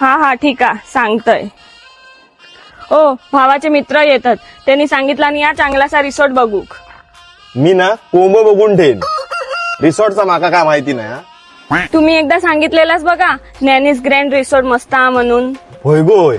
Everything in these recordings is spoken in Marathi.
हा ठीक आहे सांगतोय. ओ भावाचे मित्र येतात, त्यांनी सांगितलं आणि या चांगलासा रिसॉर्ट बघू. मी ना कोंब बघून ठेन, रिसॉर्टचा माका काय माहिती नाही हा. तुम्ही एकदा सांगितलेलाच बघा, नॅनीज ग्रँड रिसॉर्ट मस्त हा म्हणून. होय गो होय,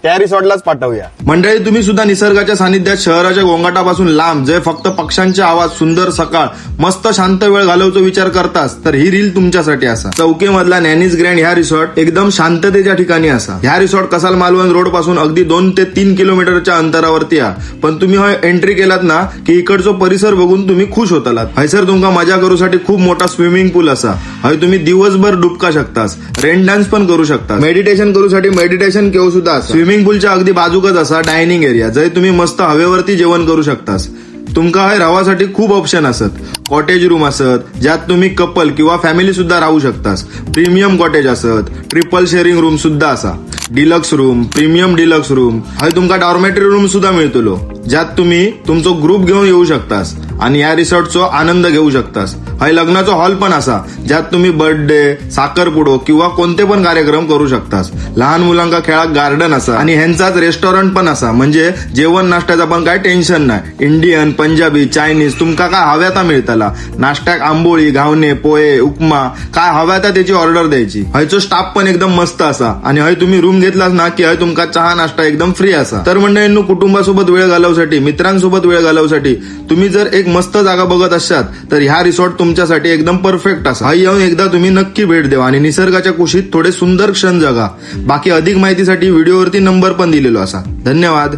त्या रिसॉर्टलाच पाठवूया. मंडळी, तुम्ही सुद्धा निसर्गाच्या सानिध्यात शहराच्या गोंगाटापासून लांब, जे फक्त पक्ष्यांचे आवाज, सुंदर सकाळ, मस्त शांत वेळ घालवचा विचार करतास तर ही रील तुमच्यासाठी असा. चौकीमधला नॅनीज ग्रँड ह्या रिसॉर्ट एकदम शांततेच्या ठिकाणी असा. ह्या रिसॉर्ट कसाल मालवण रोड पासून अगदी 2 ते 3 किलोमीटरच्या अंतरावरती आहे. पण तुम्ही एंट्री केलात ना की इकडचा परिसर बघून तुम्ही खुश होतालात. हैसर तुमका मजा करूसाठी खूप मोठा स्विमिंग पूल असा. हय तुम्ही दिवसभर डुबका शकतास, रेन डान्स पण करू शकता, मेडिटेशन करूसाठी मेडिटेशन केव सुद्धा असा. स्विमिंग पूलच्या अगदी बाजूकच असा डायनिंग एरिया, जय तुम्ही मस्त हवेवरती जेवण करू शकतास. तुमका हय राहासाठी खूप ऑप्शन असत. कॉटेज रूम असत, ज्यात तुम्ही कपल किंवा फॅमिली सुद्धा राहू शकतास. प्रीमियम कॉटेज असत, ट्रिपल शेअरिंग रूम सुद्धा असा, deluxe room, premium deluxe room. हय तुमका डॉर्मेटरी रूम सुद्धा मिळतलो, ज्यात तुम्ही तुमचो ग्रुप घेऊन येऊ शकतास आणि या रिसॉर्टचो आनंद घेऊ शकतास. हय लग्नाचा हॉल पण असा, ज्यात तुम्ही बर्थडे, साखरपुडो किंवा कोणते पण कार्यक्रम करू शकतास. लहान मुलांका खेळाक गार्डन असा आणि ह्यांचाच रेस्टॉरंट पण असा, म्हणजे जेवण नाश्त्याचा पण काय टेन्शन नाही. इंडियन, पंजाबी, चायनीज तुमका काय हव्या त्या मिळताला. नाश्त्याक आंबोळी, घावणे, पोहे, उपमा काय हव्या त्या त्याची ऑर्डर द्यायची. हयचो स्टाफ पण एकदम मस्त असा आणि हय तुम्ही रूम घेतलास ना की हय तुमका चहा नाश्ता एकदम फ्री असा. तर मंडळींनो, कुटुंबासोबत वेळ घालवसाठी, मित्रांसोबत वेळ घालवसाठी तुम्ही जर एक मस्त जागा बघत असाल तर ह्या रिसॉर्ट तुमच्यासाठी एकदम परफेक्ट असा. हय येऊन एकदा तुम्ही नक्की भेट द्या आणि निसर्गाच्या कुशीत थोडे सुंदर क्षण जगा. बाकी अधिक माहितीसाठी व्हिडिओवरती नंबर पण दिलेलो असा. धन्यवाद.